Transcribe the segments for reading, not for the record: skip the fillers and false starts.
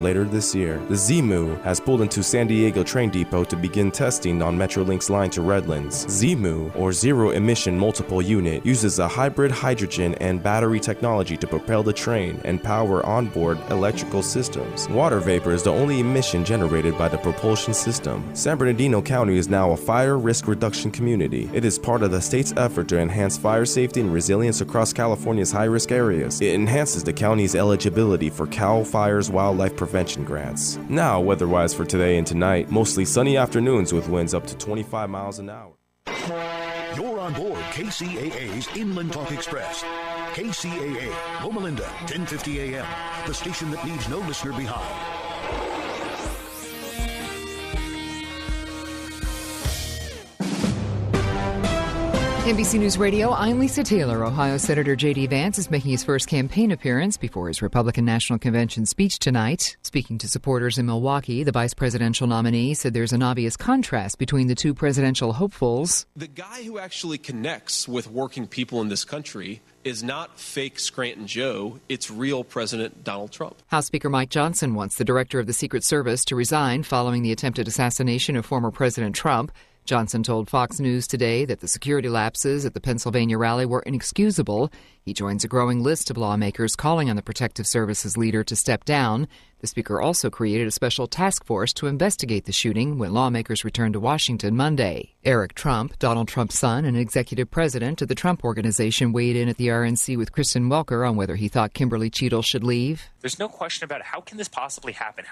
Later this year, the ZEMU has pulled into San Diego train depot to begin testing on Metrolink's line to Redlands. ZEMU, or Zero Emission Multiple Unit, uses a hybrid hydrogen and battery technology to propel the train and power onboard electrical systems. Water vapor is the only emission generated by the propulsion system. San Bernardino County is now a fire risk reduction community. It is part of the state's effort to enhance fire safety and resilience across California's high-risk areas. It enhances the county's eligibility for CAL FIRE's wildlife prevention grants. Now, weather-wise for today and tonight, mostly sunny afternoons with winds up to 25 miles an hour. You're on board KCAA's Inland Talk Express. KCAA, Loma Linda, 1050 AM, the station that leaves no listener behind. NBC News Radio, I'm Lisa Taylor. Ohio Senator J.D. Vance is making his first campaign appearance before his Republican National Convention speech tonight. Speaking to supporters in Milwaukee, the vice presidential nominee said there's an obvious contrast between the two presidential hopefuls. The guy who actually connects with working people in this country is not fake Scranton Joe, it's real President Donald Trump. House Speaker Mike Johnson wants the director of the Secret Service to resign following the attempted assassination of former President Trump. Johnson told Fox News today that the security lapses at the Pennsylvania rally were inexcusable. He joins a growing list of lawmakers calling on the Protective Services leader to step down. The speaker also created a special task force to investigate the shooting when lawmakers returned to Washington Monday. Eric Trump, Donald Trump's son and executive president of the Trump Organization, weighed in at the RNC with Kristen Welker on whether he thought Kimberly Cheadle should leave. There's no question about it. How can this possibly happen?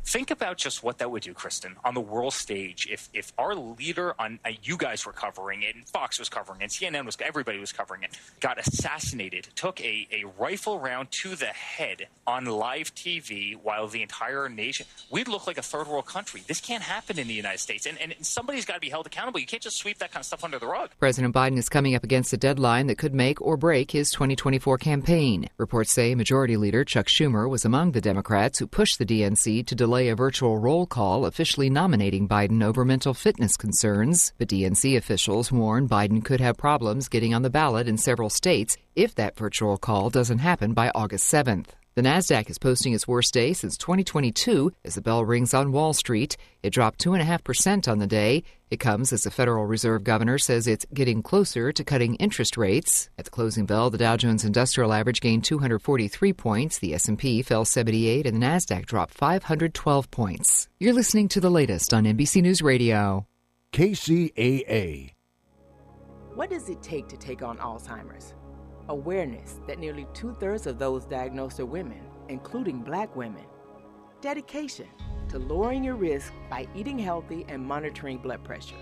Think about just what that would do, Kristen, on the world stage. If our leader on you guys were covering it, and Fox was covering it, CNN everybody was covering it, got assassinated, took a rifle round to the head on live TV while the entire nation, we'd look like a third world country. This can't happen in the United States, and somebody's got to be held accountable. You can't just sweep that kind of stuff under the rug. President Biden is coming up against a deadline that could make or break his 2024 campaign. Reports say Majority Leader Chuck Schumer was among the Democrats who pushed the DNC to delay a virtual roll call officially nominating Biden over mental fitness concerns. But DNC officials warn Biden could have problems getting on the ballot in several states if that virtual call doesn't happen by August 7th. The Nasdaq is posting its worst day since 2022 as the bell rings on Wall Street. It dropped 2.5% on the day. It comes as the Federal Reserve Governor says it's getting closer to cutting interest rates. At the closing bell, the Dow Jones Industrial Average gained 243 points, the S&P fell 78, and the Nasdaq dropped 512 points. You're listening to the latest on NBC News Radio. KCAA. What does it take to take on Alzheimer's? Awareness that nearly 2/3 of those diagnosed are women, including Black women. Dedication to lowering your risk by eating healthy and monitoring blood pressure.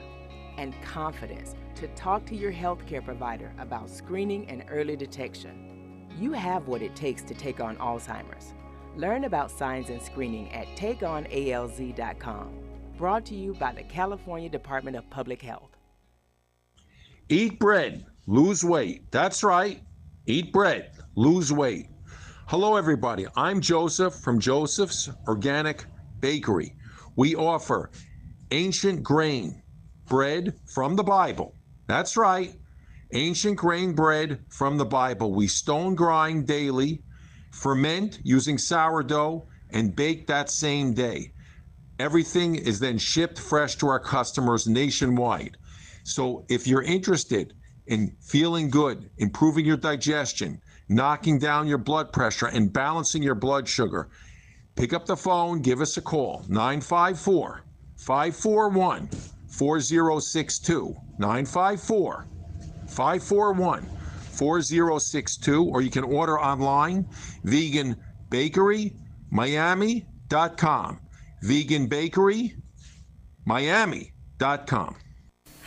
And confidence to talk to your healthcare provider about screening and early detection. You have what it takes to take on Alzheimer's. Learn about signs and screening at takeonalz.com. Brought to you by the California Department of Public Health. Eat bread, lose weight. That's right. Eat bread, lose weight. Hello, everybody. I'm Joseph from Joseph's Organic Bakery. We offer ancient grain bread from the Bible. That's right. Ancient grain bread from the Bible. We stone grind daily, ferment using sourdough, and bake that same day. Everything is then shipped fresh to our customers nationwide. So if you're interested in feeling good, improving your digestion, knocking down your blood pressure, and balancing your blood sugar, pick up the phone, give us a call, 954-541-4062, 954-541-4062, or you can order online, veganbakerymiami.com, veganbakerymiami.com.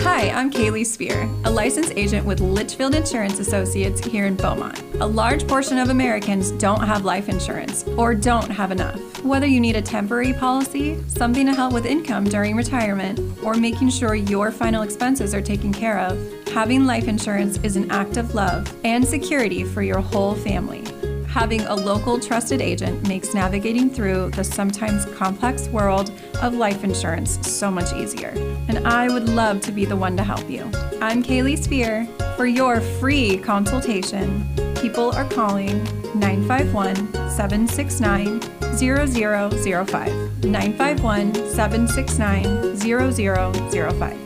Hi, I'm Kaylee Spear, a licensed agent with Litchfield Insurance Associates here in Beaumont. A large portion of Americans don't have life insurance or don't have enough. Whether you need a temporary policy, something to help with income during retirement, or making sure your final expenses are taken care of, having life insurance is an act of love and security for your whole family. Having a local trusted agent makes navigating through the sometimes complex world of life insurance so much easier. And I would love to be the one to help you. I'm Kaylee Spear. For your free consultation, people are calling 951-769-0005. 951-769-0005.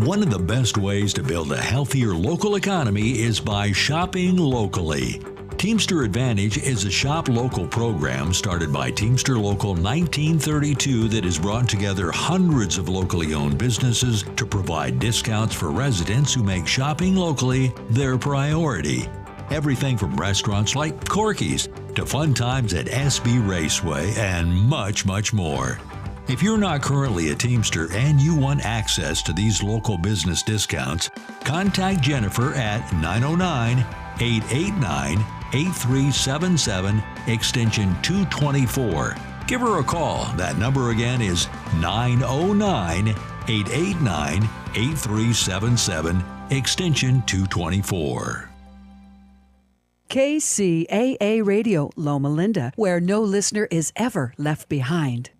One of the best ways to build a healthier local economy is by shopping locally. Teamster Advantage is a shop local program started by Teamster Local 1932 that has brought together hundreds of locally owned businesses to provide discounts for residents who make shopping locally their priority. Everything from restaurants like Corky's to fun times at SB Raceway and much, much more. If you're not currently a Teamster and you want access to these local business discounts, contact Jennifer at 909-889-8377, extension 224. Give her a call. That number again is 909-889-8377, extension 224. KCAA Radio, Loma Linda, where no listener is ever left behind.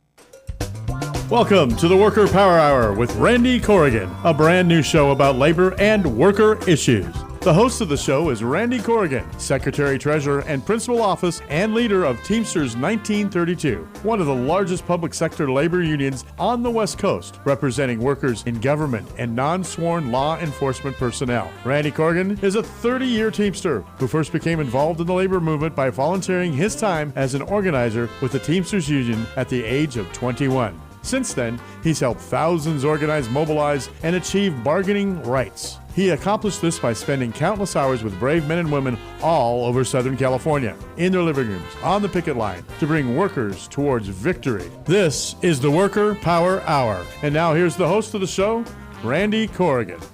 Welcome to the Worker Power Hour with Randy Corrigan, a brand new show about labor and worker issues. The host of the show is Randy Corrigan, Secretary, Treasurer, and Principal Office and leader of Teamsters 1932, one of the largest public sector labor unions on the West Coast, representing workers in government and non-sworn law enforcement personnel. Randy Corrigan is a 30-year Teamster who first became involved in the labor movement by volunteering his time as an organizer with the Teamsters Union at the age of 21. Since then, he's helped thousands organize, mobilize, and achieve bargaining rights. He accomplished this by spending countless hours with brave men and women all over Southern California, in their living rooms, on the picket line, to bring workers towards victory. This is the Worker Power Hour. And now here's the host of the show, Randy Corrigan. Good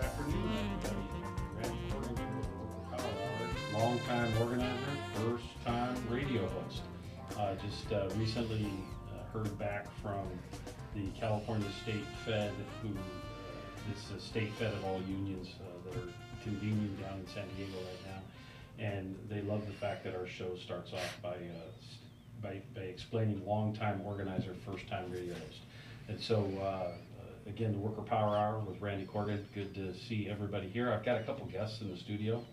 afternoon, everybody. Randy Corrigan, Worker Power Hour, longtime organizer, first-time radio host. Just recently heard back from the California State Fed, who is the state fed of all unions that are convening down in San Diego right now, and they love the fact that our show starts off by explaining long-time organizer, first-time radio host. And so again, the Worker Power Hour with Randy Corrigan. Good to see everybody here. I've got a couple guests in the studio,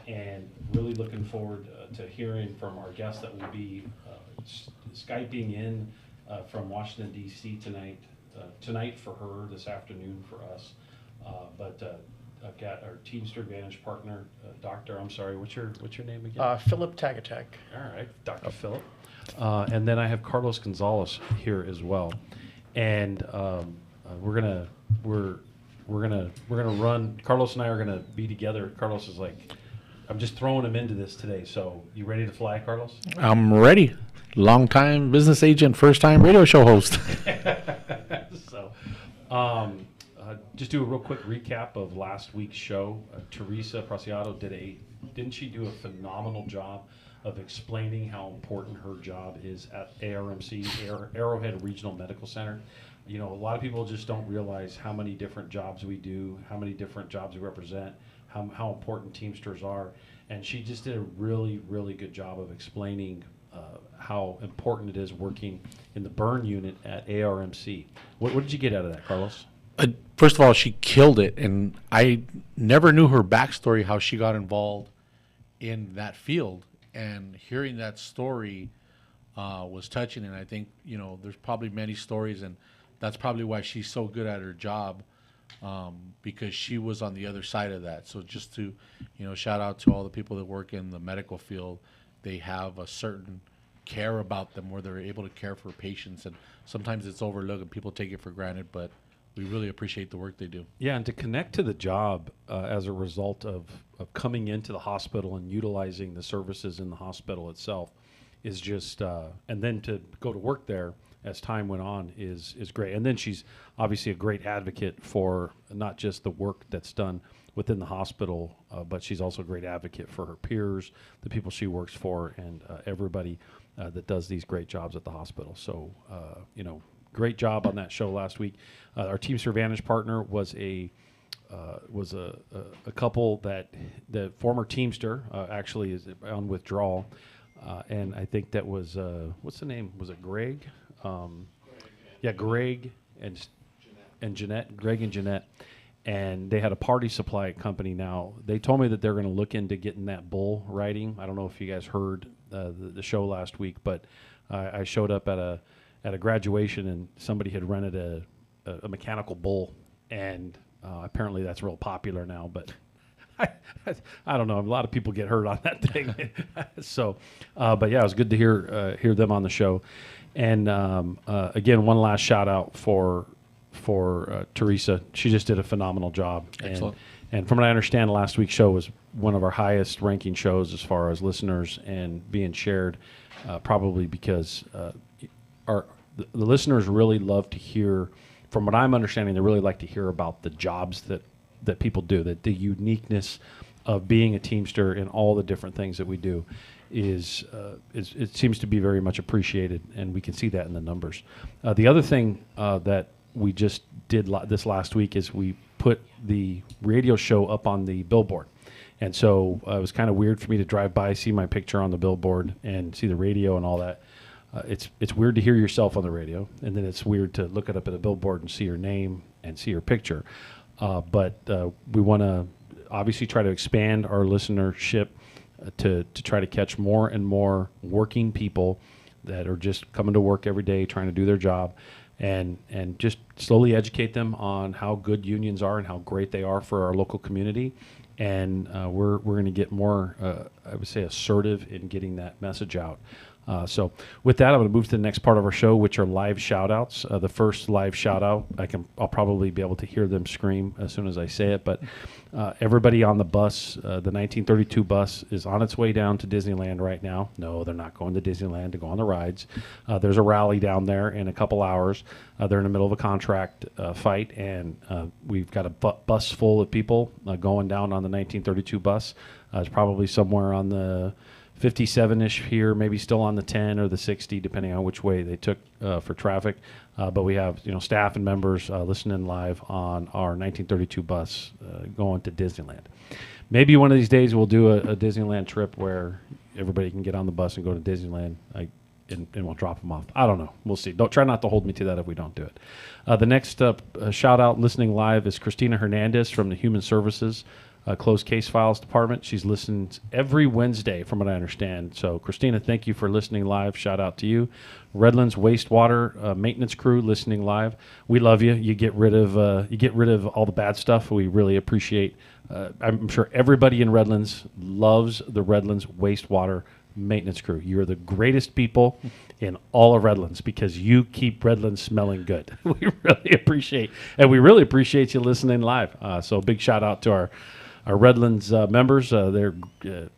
and really looking forward to hearing from our guests that will be Skyping in from Washington, D.C. tonight for her, this afternoon for us. But I've got our Teamster Advantage partner, Doctor, I'm sorry, what's your name again? Philip Tagatek. All right, Dr. Philip. And then I have Carlos Gonzalez here as well. And we're gonna run. Carlos and I are gonna be together. Carlos is like, I'm just throwing him into this today. So you ready to fly, Carlos? I'm ready. Long-time business agent, first-time radio show host. So, just do a real quick recap of last week's show. Teresa Preciado didn't she do a phenomenal job of explaining how important her job is at ARMC, Arrowhead Regional Medical Center? You know, a lot of people just don't realize how many different jobs we do, how many different jobs we represent, how important Teamsters are. And she just did a really, really good job of explaining how important it is working in the burn unit at ARMC. What did you get out of that, Carlos? First of all, she killed it, and I never knew her backstory, how she got involved in that field. And hearing that story was touching, and I think, you know, there's probably many stories, and that's probably why she's so good at her job, because she was on the other side of that. So just to, you know, shout out to all the people that work in the medical field. They have a certain care about them where they're able to care for patients, and sometimes it's overlooked and people take it for granted, but we really appreciate the work they do. Yeah, and to connect to the job as a result of coming into the hospital and utilizing the services in the hospital itself is just, and then to go to work there as time went on is great. And then she's obviously a great advocate for not just the work that's done within the hospital, but she's also a great advocate for her peers, the people she works for, and everybody that does these great jobs at the hospital. So, you know, great job on that show last week. Our Teamster Advantage partner was a couple that the former Teamster actually is on withdrawal, and I think that was what's the name? Was it Greg? Yeah, Greg and and Jeanette, Greg and Jeanette, and they had a party supply company now. They told me that they're going to look into getting that bull riding. I don't know if you guys heard the show last week, but I showed up at a graduation and somebody had rented a mechanical bull, and apparently that's real popular now. But I don't know. A lot of people get hurt on that thing. So, but yeah, it was good to hear them on the show. And again, one last shout out for Teresa. She just did a phenomenal job. Excellent. And from what I understand, last week's show was one of our highest ranking shows as far as listeners and being shared, probably because the listeners really love to hear, from what I'm understanding, they really like to hear about the jobs that people do, that the uniqueness of being a Teamster and all the different things that we do is it seems to be very much appreciated, and we can see that in the numbers. The other thing that we just did this last week is we put the radio show up on the billboard. And so it was kind of weird for me to drive by, see my picture on the billboard, and see the radio and all that. It's weird to hear yourself on the radio, and then it's weird to look it up at a billboard and see your name and see your picture. But we want to obviously try to expand our listenership to try to catch more and more working people that are just coming to work every day, trying to do their job, and just slowly educate them on how good unions are and how great they are for our local community. And we're going to get more, I would say, assertive in getting that message out. So with that, I'm going to move to the next part of our show, which are live shout-outs. The first live shout-out, I'll probably be able to hear them scream as soon as I say it, but everybody on the bus, the 1932 bus, is on its way down to Disneyland right now. No, they're not going to Disneyland to go on the rides. There's a rally down there in a couple hours. They're in the middle of a contract fight, and we've got a bus full of people going down on the 1932 bus. It's probably somewhere on the 57-ish here, maybe still on the 10 or the 60, depending on which way they took for traffic. But we have staff and members listening live on our 1932 bus going to Disneyland. Maybe one of these days we'll do a Disneyland trip where everybody can get on the bus and go to Disneyland, and we'll drop them off. I don't know. We'll see. Don't try not to hold me to that if we don't do it. The next shout out listening live is Christina Hernandez from the Human Services Closed Case Files Department. She's listened every Wednesday, from what I understand. So, Christina, thank you for listening live. Shout out to you. Redlands Wastewater Maintenance Crew listening live. We love you. You get rid of all the bad stuff. We really appreciate. I'm sure everybody in Redlands loves the Redlands Wastewater Maintenance Crew. You're the greatest people in all of Redlands because you keep Redlands smelling good. We really appreciate you listening live. So, big shout out to our Redlands members. They're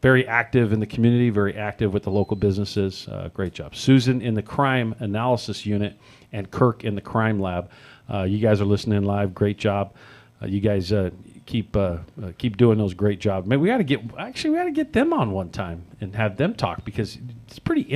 very active in the community, very active with the local businesses. Great job. Susan in the Crime Analysis Unit and Kirk in the Crime Lab. You guys are listening live. Great job. You guys keep doing those great jobs. Maybe we got to get them on one time and have them talk, because it's pretty